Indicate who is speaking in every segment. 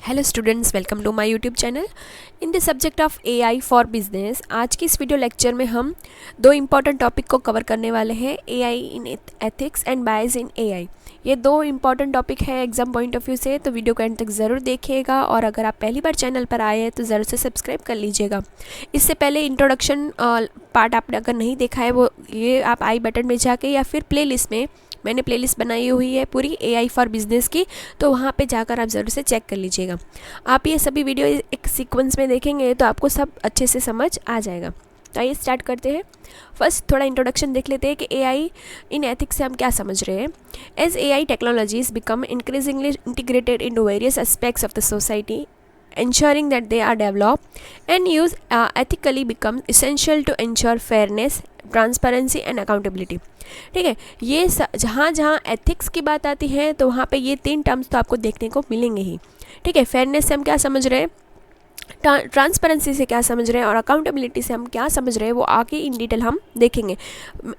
Speaker 1: Hello students, welcome to my YouTube channel in the subject of AI for business. आज की इस video lecture में हम दो इम्पॉर्टेंट टॉपिक को कवर करने वाले हैं, AI in ethics and bias in AI. ये दो इम्पॉर्टेंट टॉपिक है एग्जाम पॉइंट ऑफ व्यू से, तो वीडियो को एंड तक ज़रूर देखिएगा। और अगर आप पहली बार चैनल पर आए हैं तो ज़रूर से सब्सक्राइब कर लीजिएगा। इससे पहले इंट्रोडक्शन पार्ट आपने अगर नहीं देखा है, वो ये आप आई बटन में जाके या फिर प्लेलिस्ट में मैंने प्लेलिस्ट बनाई हुई है पूरी एआई फॉर बिजनेस की, तो वहाँ पे जाकर आप ज़रूर से चेक कर लीजिएगा। आप ये सभी वीडियो एक सीक्वेंस में देखेंगे तो आपको सब अच्छे से समझ आ जाएगा। तो आइए स्टार्ट करते हैं। फर्स्ट थोड़ा इंट्रोडक्शन देख लेते हैं कि एआई इन एथिक्स से हम क्या समझ रहे हैं। As AI technologies become increasingly integrated into various aspects of the society, ensuring that they are developed and used ethically becomes essential to ensure fairness, transparency and accountability. ठीक है, ये जहाँ जहाँ एथिक्स की बात आती है तो वहाँ पे ये तीन टर्म्स तो आपको देखने को मिलेंगे ही। ठीक है, फेयरनेस से हम क्या समझ रहे हैं, ट्रांसपेरेंसी से क्या समझ रहे हैं, और अकाउंटेबिलिटी से हम क्या समझ रहे हैं वो आगे इन डिटेल हम देखेंगे।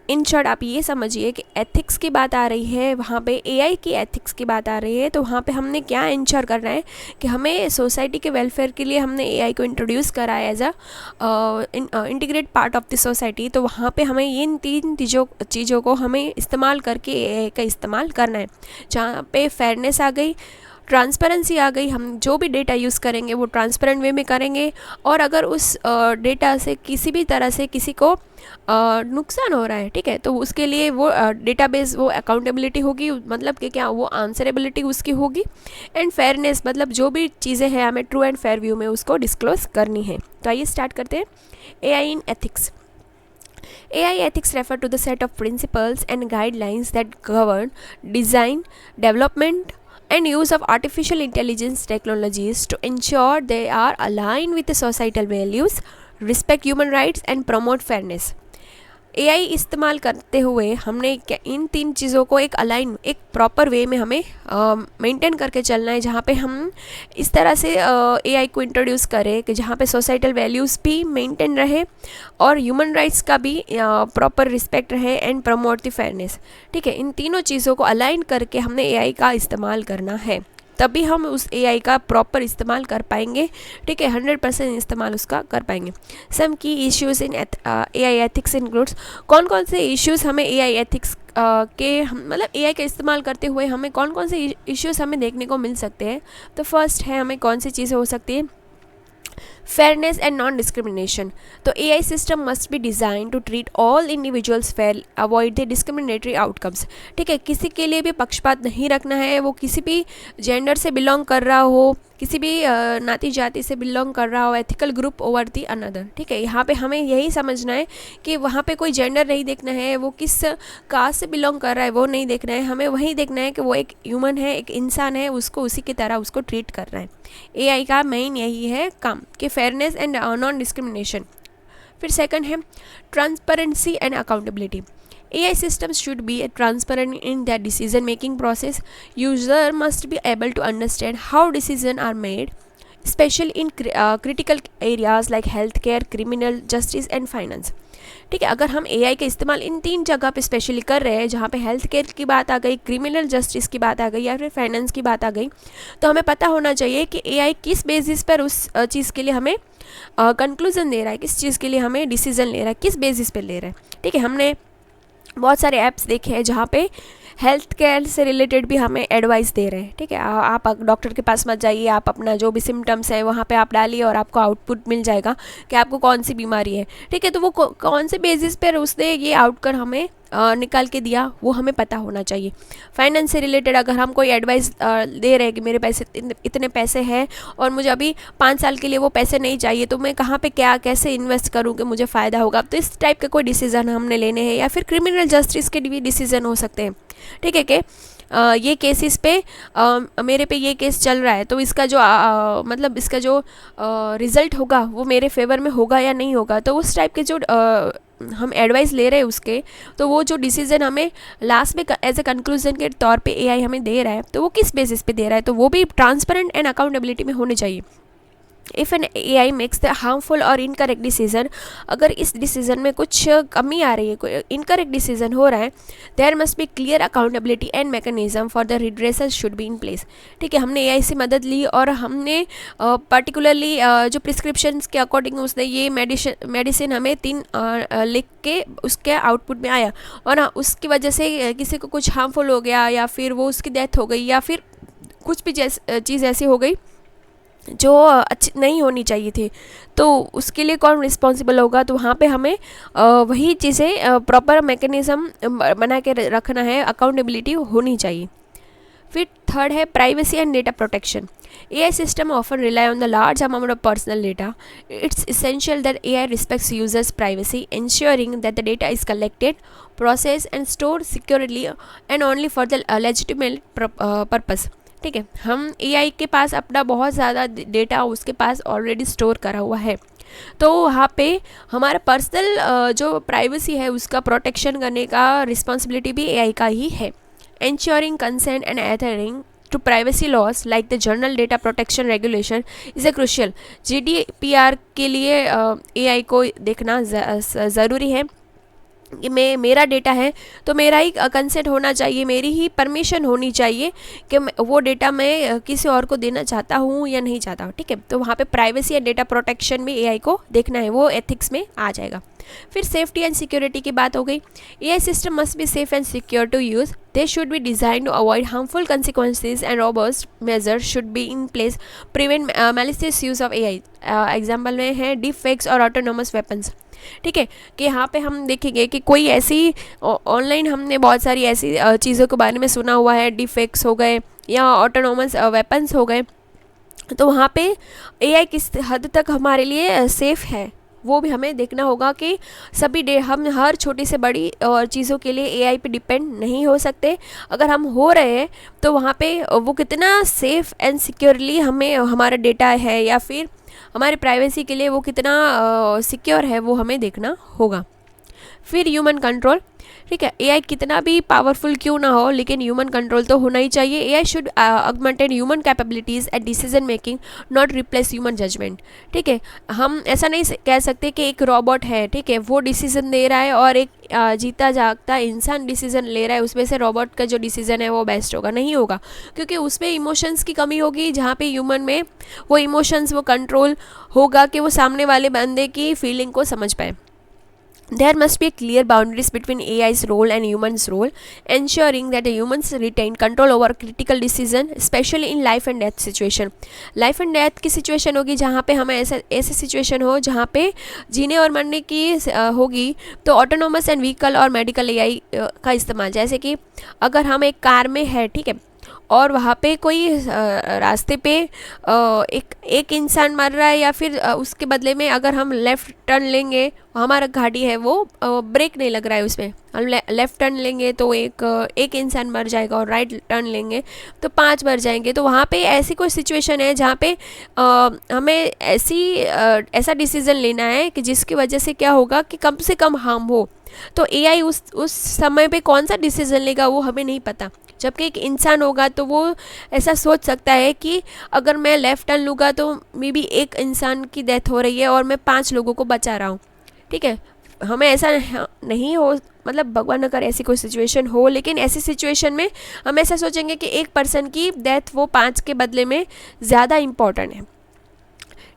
Speaker 1: इन शॉर्ट आप ये समझिए कि एथिक्स की बात आ रही है, वहाँ पे एआई की एथिक्स की बात आ रही है, तो वहाँ पे हमने क्या इंश्योर करना है कि हमें सोसाइटी के वेलफेयर के लिए हमने एआई को इंट्रोड्यूस करा है as a integrate part of the society. तो वहाँ पे हमें इन तीन चीज़ों को हमें इस्तेमाल करके एआई का इस्तेमाल करना है, जहाँ पे फेयरनेस आ गई, ट्रांसपेरेंसी आ गई। हम जो भी डेटा यूज़ करेंगे वो ट्रांसपेरेंट वे में करेंगे, और अगर उस डेटा से किसी भी तरह से किसी को नुकसान हो रहा है, ठीक है, तो उसके लिए वो डेटाबेस वो अकाउंटेबिलिटी होगी, मतलब कि क्या वो आंसरेबिलिटी उसकी होगी। एंड फेयरनेस मतलब जो भी चीज़ें हैं हमें ट्रू एंड फेयर व्यू में उसको डिस्क्लोज करनी है। तो आइए स्टार्ट करते हैं। AI in ethics. AI ethics refer to the set of principles and guidelines that govern design, development, and use of artificial intelligence technologies to ensure they are aligned with the societal values, respect human rights, and promote fairness. AI इस्तेमाल करते हुए हमने इन तीन चीज़ों को एक align, एक proper way में हमें मेंटेन करके चलना है, जहाँ पे हम इस तरह से एआई को इंट्रोड्यूस करें कि जहाँ पे सोसाइटल वैल्यूज़ भी मेंटेन रहे और ह्यूमन राइट्स का भी प्रॉपर रिस्पेक्ट रहे एंड प्रमोट द फेयरनेस। ठीक है, इन तीनों चीज़ों को अलाइन करके हमने एआई का इस्तेमाल करना है, तभी हम उस एआई का प्रॉपर इस्तेमाल कर पाएंगे। ठीक है, 100% इस्तेमाल उसका कर पाएंगे। सम की इश्यूज़ इन एआई एथिक्स इंक्लूड्स। कौन कौन से इश्यूज़ हमें एआई एथिक्स मतलब एआई का इस्तेमाल करते हुए हमें कौन कौन से इश्यूज़ हमें देखने को मिल सकते हैं। तो फर्स्ट है, हमें कौन सी चीज़ें हो सकती है, फेयरनेस एंड नॉन डिस्क्रिमिनेशन। तो AI system must be design to treat all individuals fair, avoid the discriminatory outcomes. ठीक है, किसी के लिए भी पक्षपात नहीं रखना है, वो किसी भी जेंडर से बिलोंग कर रहा हो, किसी भी नाती जाति से बिलोंग कर रहा हो, ethical group over the another. ठीक है, यहाँ पे हमें यही समझना है कि वहाँ पे कोई जेंडर नहीं देखना है, वो किस कास्ट से बिलोंग कर रहा है वो नहीं देखना है, हमें वही देखना है कि वो एक ह्यूमन है, एक इंसान है, उसको उसी की तरह उसको ट्रीट करना है। एआई का मेन यही है काम कि फेयरनेस एंड नॉन डिस्क्रिमिनेशन। फिर सेकंड है transparency and accountability. AI systems should be transparent in their decision making process. User must be able to understand how decisions are made, especially in critical areas like healthcare, criminal justice and finance. ठीक है, अगर हम AI का इस्तेमाल इन तीन जगह पे specially कर रहे हैं, जहाँ पे हेल्थ केयर की बात आ गई, क्रिमिनल जस्टिस की बात आ गई या फिर फाइनेंस की बात आ गई, तो हमें पता होना चाहिए कि एआई किस बेसिस पर उस चीज़ के लिए हमें कंक्लूजन दे रहा है, किस चीज़ के लिए हमें डिसीजन ले रहा है, किस बेसिस पे ले रहा है। ठीक है, हमने बहुत सारे ऐप्स देखे हैं जहाँ पे हेल्थ केयर से रिलेटेड भी हमें एडवाइस दे रहे हैं। ठीक है, आप डॉक्टर के पास मत जाइए, आप अपना जो भी सिम्टम्स है वहाँ पे आप डालिए और आपको आउटपुट मिल जाएगा कि आपको कौन सी बीमारी है। ठीक है, तो वो कौन से बेसिस पर उसने ये आउटकम हमें निकाल के दिया वो हमें पता होना चाहिए। फाइनेंस से रिलेटेड अगर हम कोई एडवाइस दे रहे हैं कि मेरे पैसे इतने पैसे हैं और मुझे अभी 5 साल के लिए वो पैसे नहीं चाहिए, तो मैं कहाँ पे क्या कैसे इन्वेस्ट करूँ कि मुझे फ़ायदा होगा, तो इस टाइप के कोई डिसीज़न हमने लेने हैं। या फिर क्रिमिनल जस्टिस के भी डिसीज़न हो सकते हैं। ठीक है, कि ये केसेस पे मेरे पे ये केस चल रहा है, तो इसका जो मतलब इसका जो रिज़ल्ट होगा वो मेरे फेवर में होगा या नहीं होगा, तो उस टाइप के जो हम एडवाइस ले रहे हैं उसके, तो वो जो डिसीजन हमें लास्ट में एज ए कंक्लूजन के तौर पे एआई हमें दे रहा है, तो वो किस बेसिस पे दे रहा है, तो वो भी ट्रांसपेरेंट एंड अकाउंटेबिलिटी में होने चाहिए। If an AI makes the harmful और इनकरेक्ट डिसीजन, अगर इस डिसीजन में कुछ कमी आ रही है, कोई इनकरेक्ट डिसीजन हो रहा है, there must be clear accountability and mechanism for the redressal should be in place. ठीक है, हमने AI से मदद ली और हमने पर्टिकुलरली जो प्रिस्क्रिप्शंस के अकॉर्डिंग उसने ये मेडिसिन हमें 3 लिख के उसके आउटपुट में आया, और हाँ उसकी वजह से किसी को कुछ हार्मफुल हो गया या फिर वो उसकी डेथ हो गई या फिर कुछ भी चीज़ ऐसी हो गई जो अच्छी नहीं होनी चाहिए थी, तो उसके लिए कौन रिस्पॉन्सिबल होगा? तो वहाँ पे हमें वही चीज़ें प्रॉपर मैकेनिज़्म बना के रखना है, अकाउंटेबिलिटी होनी चाहिए। फिर थर्ड है privacy and data protection. AI system often rely on the large amount of personal data. It's essential that AI respects users' privacy, ensuring that the data is collected, processed and stored securely and only for the legitimate purpose. ठीक है, हम AI के पास अपना बहुत ज़्यादा data उसके पास already store करा हुआ है, तो वहाँ पे हमारा पर्सनल जो प्राइवेसी है उसका प्रोटेक्शन करने का रिस्पॉन्सिबिलिटी भी AI का ही है। Ensuring consent and adhering to privacy laws like the General Data Protection Regulation is a crucial। GDPR के लिए AI को देखना ज़रूरी है कि मेरा डेटा है तो मेरा ही कंसेंट होना चाहिए, मेरी ही परमिशन होनी चाहिए कि वो डेटा मैं किसी और को देना चाहता हूँ या नहीं चाहता हूँ। ठीक है, तो वहाँ पे प्राइवेसी एंड डेटा प्रोटेक्शन भी AI को देखना है, वो एथिक्स में आ जाएगा। फिर सेफ्टी एंड सिक्योरिटी की बात हो गई। AI system must be safe and secure to use. They should be design to avoid harmful consequences and robust measures should be in place prevent malicious use of AI। Example में है deep fakes और autonomous weapons. ठीक है, कि यहाँ पे हम देखेंगे कि कोई ऐसी ऑनलाइन हमने बहुत सारी ऐसी चीज़ों के बारे में सुना हुआ है, डीप फेक्स हो गए या ऑटोनोमस वेपन्स हो गए, तो वहाँ पे AI किस हद तक हमारे लिए सेफ़ है वो भी हमें देखना होगा कि सभी हम हर छोटी से बड़ी और चीज़ों के लिए AI पे डिपेंड नहीं हो सकते। अगर हम हो रहे हैं तो वहाँ पे वो कितना सेफ़ एंड सिक्योरली हमें हमारा डेटा है या फिर हमारी प्राइवेसी के लिए वो कितना सिक्योर है वो हमें देखना होगा। फिर ह्यूमन कंट्रोल। ठीक है, AI कितना भी पावरफुल क्यों ना हो लेकिन ह्यूमन कंट्रोल तो होना ही चाहिए। AI should augmented human capabilities at decision making, not replace human judgement. ठीक है, हम ऐसा नहीं कह सकते कि एक रोबोट है, ठीक है, वो डिसीजन दे रहा है और एक जीता जागता इंसान डिसीजन ले रहा है, उसमें से रोबोट का जो डिसीजन है वो बेस्ट होगा, नहीं होगा, क्योंकि उसमें इमोशंस की कमी होगी, जहाँ पे ह्यूमन में वो इमोशंस वो कंट्रोल होगा कि वो सामने वाले बंदे की फीलिंग को समझ पाए। There must be clear boundaries between AI's role and human's role, ensuring that the humans retain control over critical decision, especially in life and death situation. Life and death की सिचुएशन होगी जहाँ पे हमें ऐसे situation हो जहाँ पे जीने और मरने की होगी, तो ऑटोनोमस एंड व्हीकल और मेडिकल AI का इस्तेमाल, जैसे कि अगर हम एक कार में है, ठीक है, और वहाँ पे कोई रास्ते पे एक इंसान मर रहा है या फिर उसके बदले में अगर हम लेफ़्ट टर्न लेंगे, हमारा गाड़ी है वो ब्रेक नहीं लग रहा है उसमें, हम लेफ़्ट टर्न लेंगे तो एक इंसान मर जाएगा और राइट टर्न लेंगे तो 5 मर जाएंगे। तो वहाँ पे ऐसी कोई सिचुएशन है जहाँ पे हमें ऐसा डिसीज़न लेना है कि जिसकी वजह से क्या होगा कि कम से कम हार्म हो, तो AI उस समय पे कौन सा डिसीज़न लेगा वो हमें नहीं पता। जबकि एक इंसान होगा तो वो ऐसा सोच सकता है कि अगर मैं लेफ़्ट टर्न लूँगा तो मे बी एक इंसान की डेथ हो रही है और मैं 5 लोगों को बचा रहा हूँ। ठीक है, हमें ऐसा नहीं हो, मतलब भगवान न करे ऐसी कोई सिचुएशन हो, लेकिन ऐसी सिचुएशन में हम ऐसा सोचेंगे कि एक पर्सन की डेथ वो 5 के बदले में ज़्यादा इम्पॉर्टेंट है।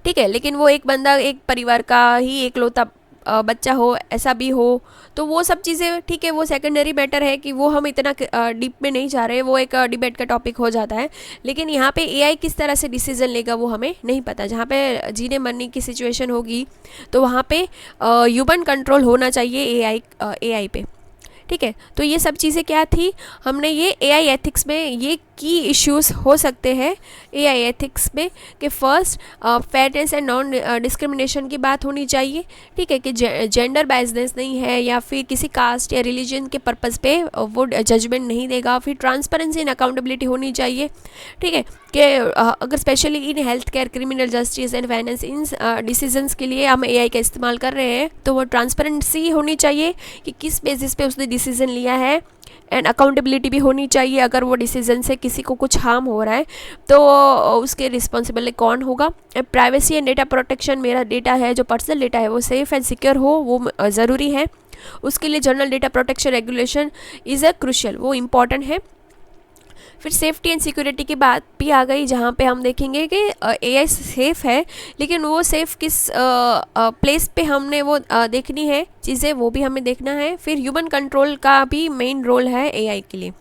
Speaker 1: ठीक है, लेकिन वो एक बंदा एक परिवार का ही एकलौता बच्चा हो, ऐसा भी हो, तो वो सब चीज़ें ठीक है, वो सेकेंडरी मैटर है कि वो हम इतना डीप में नहीं जा रहे, वो एक डिबेट का टॉपिक हो जाता है। लेकिन यहाँ पे AI किस तरह से डिसीजन लेगा वो हमें नहीं पता। जहाँ पे जीने मरने की सिचुएशन होगी तो वहाँ पे ह्यूमन कंट्रोल होना चाहिए AI पे। ठीक है, तो ये सब चीज़ें क्या थी, हमने ये AI एथिक्स में ये की इश्यूज़ हो सकते हैं AI एथिक्स में कि first fairness and non discrimination की बात होनी चाहिए। ठीक है, कि जेंडर बायसनेस नहीं है या फिर किसी कास्ट या रिलीजन के पर्पज़ पे वो जजमेंट नहीं देगा। फिर ट्रांसपेरेंसी एंड अकाउंटेबिलिटी होनी चाहिए। ठीक है, कि अगर specially in health care, criminal justice and finance, in decisions के लिए हम AI का इस्तेमाल कर रहे हैं तो वो ट्रांसपेरेंसी होनी चाहिए कि किस बेसिस पे उसने डिसीज़न लिया है, एंड अकाउंटेबिलिटी भी होनी चाहिए। अगर वो डिसीजन से किसी को कुछ हार्म हो रहा है तो उसके रिस्पॉन्सिबल कौन होगा। प्राइवेसी एंड डेटा प्रोटेक्शन, मेरा डेटा है जो पर्सनल डेटा है वो सेफ़ एंड सिक्योर हो, वो ज़रूरी है। उसके लिए general data protection regulation is a crucial, वो इम्पॉर्टेंट है। फिर सेफ्टी एंड सिक्योरिटी की बात भी आ गई, जहाँ पे हम देखेंगे कि एआई सेफ़ है, लेकिन वो सेफ़ किस प्लेस पे हमने वो देखनी है चीज़ें, वो भी हमें देखना है। फिर ह्यूमन कंट्रोल का भी मेन रोल है एआई के लिए।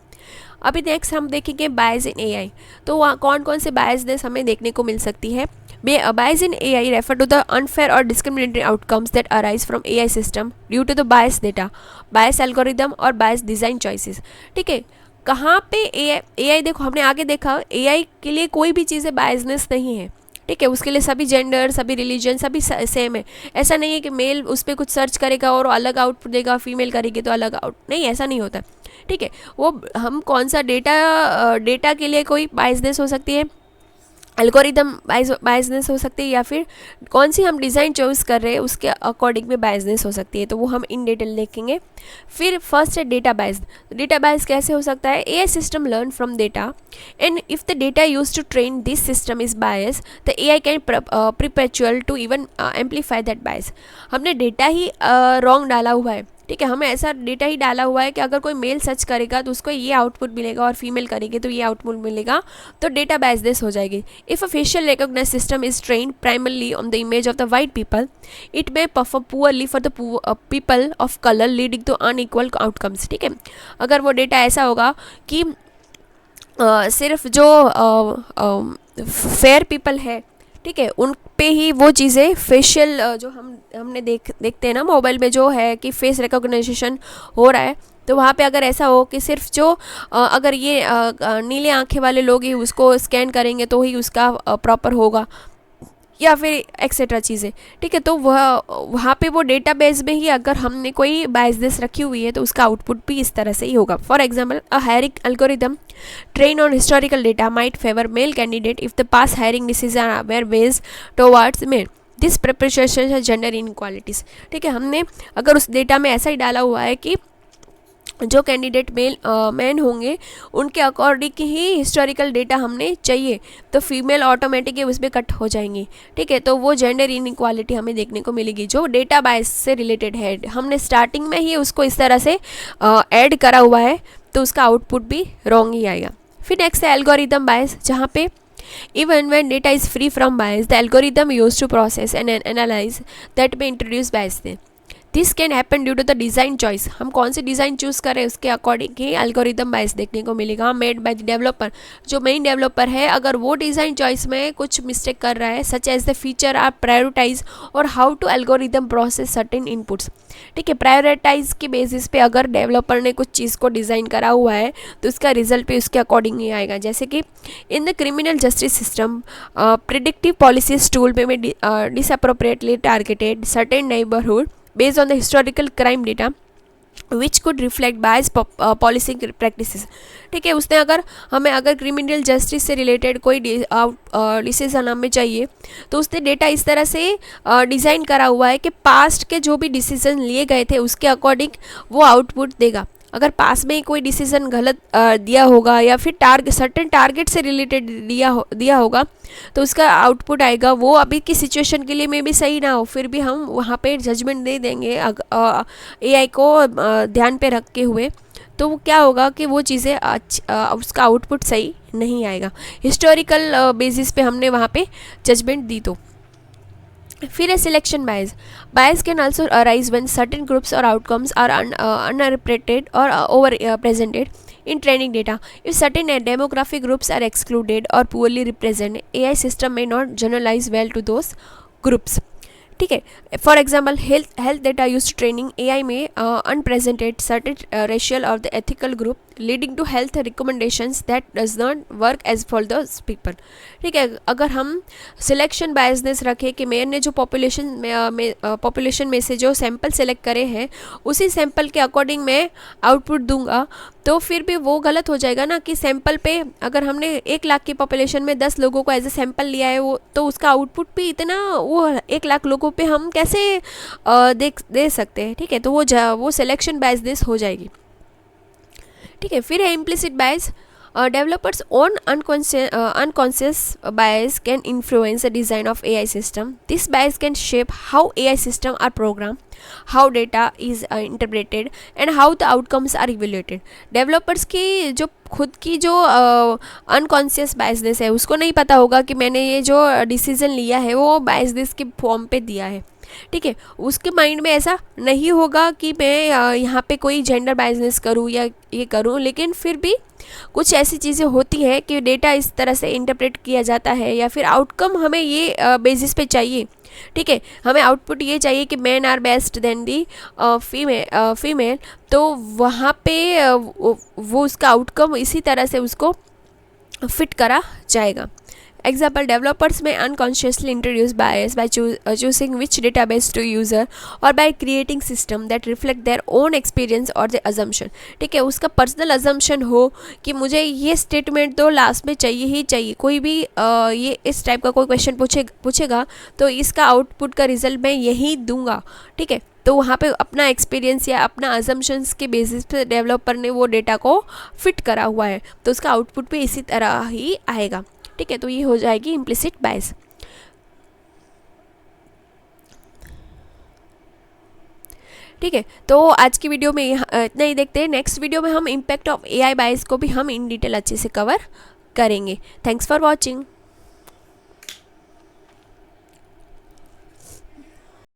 Speaker 1: अभी नेक्स्ट हम देखेंगे बायस इन एआई। तो वहाँ कौन कौन से बायसनेस हमें देखने को मिल सकती है। Bias in AI refer to the unfair और discriminatory outcomes that arise from AI system due to the bias data, bias algorithm और बायस डिज़ाइन चॉइसेस। ठीक है, कहाँ पे एआई देखो, हमने आगे देखा एआई के लिए कोई भी चीज़ें बायसनेस नहीं है। ठीक है, उसके लिए सभी जेंडर, सभी रिलीजन, सभी सेम है। ऐसा नहीं है कि मेल उस पर कुछ सर्च करेगा और अलग आउटपुट देगा, फीमेल करेगी तो अलग आउट, नहीं, ऐसा नहीं होता। ठीक है, वो हम कौन सा डेटा के लिए कोई बायसनेस हो सकती है, एल्गोरिदम बायसनेस हो सकती है, या फिर कौन सी हम डिज़ाइन चॉइस कर रहे हैं उसके अकॉर्डिंग में बायसनेस हो सकती है, तो वो हम इन डिटेल देखेंगे। फिर फर्स्ट है डेटा बायस। डेटा बायस कैसे हो सकता है। AI system learn from data and if the data use to train this system is bias the AI can perpetual to even amplify that bias. हमने डेटा ही wrong डाला हुआ है। ठीक है, हमें ऐसा डेटा ही डाला हुआ है कि अगर कोई मेल सर्च करेगा तो उसको ये आउटपुट मिलेगा और फीमेल करेगी तो ये आउटपुट मिलेगा, तो डेटा बायसनेस हो जाएगी। If a facial recognize system is trained primarily on the image of the white people, it may perform poorly for the people of colour leading to unequal outcomes. ठीक है, अगर वो data ऐसा होगा कि सिर्फ जो फेयर पीपल है, ठीक है, उन पे ही वो चीज़ें फेशियल जो हमने देखते हैं ना मोबाइल में, जो है कि फेस रिकॉग्नाइजेशन हो रहा है, तो वहाँ पे अगर ऐसा हो कि सिर्फ जो अगर ये नीले आंखें वाले लोग ही उसको स्कैन करेंगे तो ही उसका प्रॉपर होगा, या फिर एक्सेट्रा चीज़ें। ठीक है, तो वहाँ पे वो डेटाबेस में ही अगर हमने कोई बायसनेस रखी हुई है तो उसका आउटपुट भी इस तरह से ही होगा। For example, a hiring algorithm trained on historical data might favor male candidate if the past hiring decisions were based towards male. This perpetuates gender inequalities. ठीक है, हमने अगर उस डेटा में ऐसा ही डाला हुआ है कि जो कैंडिडेट मैन होंगे उनके अकॉर्डिंग ही हिस्टोरिकल डेटा हमने चाहिए, तो फीमेल ऑटोमेटिकली उसमें कट हो जाएंगी। ठीक है, तो वो जेंडर इनइक्वालिटी हमें देखने को मिलेगी जो डेटा बायस से रिलेटेड है। हमने स्टार्टिंग में ही उसको इस तरह से ऐड करा हुआ है, तो उसका आउटपुट भी रॉन्ग ही आएगा। फिर नेक्स्ट है एल्गोरिदम बायस, जहाँ पे even when data is free from bias, the algorithm used to process and analyze that may introduce bias there. This can happen due to the design choice. हम कौन सी design choose करें उसके according ही algorithm बायस देखने को मिलेगा, made by the developer. जो main developer है अगर वो डिज़ाइन चॉइस में कुछ मिस्टेक कर रहा है, such as the feature are prioritize और how to algorithm process certain inputs. ठीक है, प्रायोरिटाइज के बेसिस पे अगर डेवलपर ने कुछ चीज़ को डिज़ाइन करा हुआ है तो उसका रिजल्ट भी उसके अकॉर्डिंग ही आएगा। जैसे कि in the criminal justice system predictive policies tool में disappropriately targeted certain neighbourhood based on the historical crime data which could reflect biased policing practices. ठीक है, उसने अगर क्रिमिनल जस्टिस से रिलेटेड कोई डिसीजन हमें चाहिए तो उसने डेटा इस तरह से डिज़ाइन करा हुआ है कि पास्ट के जो भी डिसीजन लिए गए थे उसके अकॉर्डिंग वो आउटपुट देगा। अगर पास में ही कोई डिसीजन गलत दिया होगा या फिर सर्टेन टारगेट से रिलेटेड दिया होगा तो उसका आउटपुट आएगा वो अभी की सिचुएशन के लिए मे भी सही ना हो, फिर भी हम वहाँ पे जजमेंट दे देंगे एआई को ध्यान पे रख के हुए, तो वो क्या होगा कि वो चीज़ें उसका आउटपुट सही नहीं आएगा। हिस्टोरिकल बेसिस पे हमने वहाँ पे जजमेंट दी तो। फिर है selection bias. Bias can also arise when certain groups और आउटकम्स आर अनरिप्रेजेंटेड और over presented in training data. If certain demographic groups are excluded or poorly represented, AI system may not generalize well to those groups. ठीक है, for example health data use training AI में unpresented certain racial of the ethical group leading to health recommendations that does not work as for the people. ठीक है, अगर हम selection biasness रखें कि मैंने जो पॉपुलेशन में से जो सैंपल सेलेक्ट करे हैं उसी सैंपल के अकॉर्डिंग मैं आउटपुट दूंगा, तो फिर भी वो गलत हो जाएगा ना कि सैंपल पे अगर हमने 1 लाख की पॉपुलेशन में 10 लोगों को एज ए सैंपल लिया है वो, तो उसका आउटपुट भी इतना वो 1 लाख लोगों पे हम कैसे दे सकते हैं। ठीक है, तो वो सिलेक्शन बायसनेस हो जाएगी। ठीक है। फिर है implicit bias. Developers' own unconscious bias can influence the design of AI system. This bias can shape how AI systems are programmed, how data is interpreted, and how the outcomes are evaluated. Developers की जो खुद की जो unconscious biasness है, उसको नहीं पता होगा कि मैंने ये जो डिसीजन लिया है वो बायसनेस के फॉर्म पे दिया है। ठीक है, उसके माइंड में ऐसा नहीं होगा कि मैं यहाँ पे कोई जेंडर बायसनेस करूँ या ये करूँ, लेकिन फिर भी कुछ ऐसी चीज़ें होती हैं कि डेटा इस तरह से इंटरप्रेट किया जाता है, या फिर आउटकम हमें ये बेसिस पे चाहिए। ठीक है, हमें आउटपुट ये चाहिए कि man are best than the female, तो वहाँ पे वो उसका आउटकम इसी तरह से उसको फिट करा जाएगा। Example, developers may unconsciously introduce bias by choosing which database to use or by creating system that reflect their own experience or the assumption. ठीक है, उसका पर्सनल अजम्पशन हो कि मुझे ये स्टेटमेंट तो लास्ट में चाहिए ही चाहिए। कोई भी ये इस टाइप का कोई क्वेश्चन पूछेगा तो इसका आउटपुट का रिजल्ट मैं यही दूंगा। ठीक है, तो वहाँ पे अपना एक्सपीरियंस या अपना अजम्पशंस के बेसिस पे डेवलपर ने वो डेटा को फिट करा हुआ है, तो उसका आउटपुट भी इसी तरह ही आएगा। ठीक है, तो ये हो जाएगी इम्प्लिसिट बायस। ठीक है, तो आज की वीडियो में इतना ही देखते हैं। नेक्स्ट वीडियो में हम इम्पैक्ट ऑफ एआई बायस को भी हम इन डिटेल अच्छे से कवर करेंगे। Thanks for watching.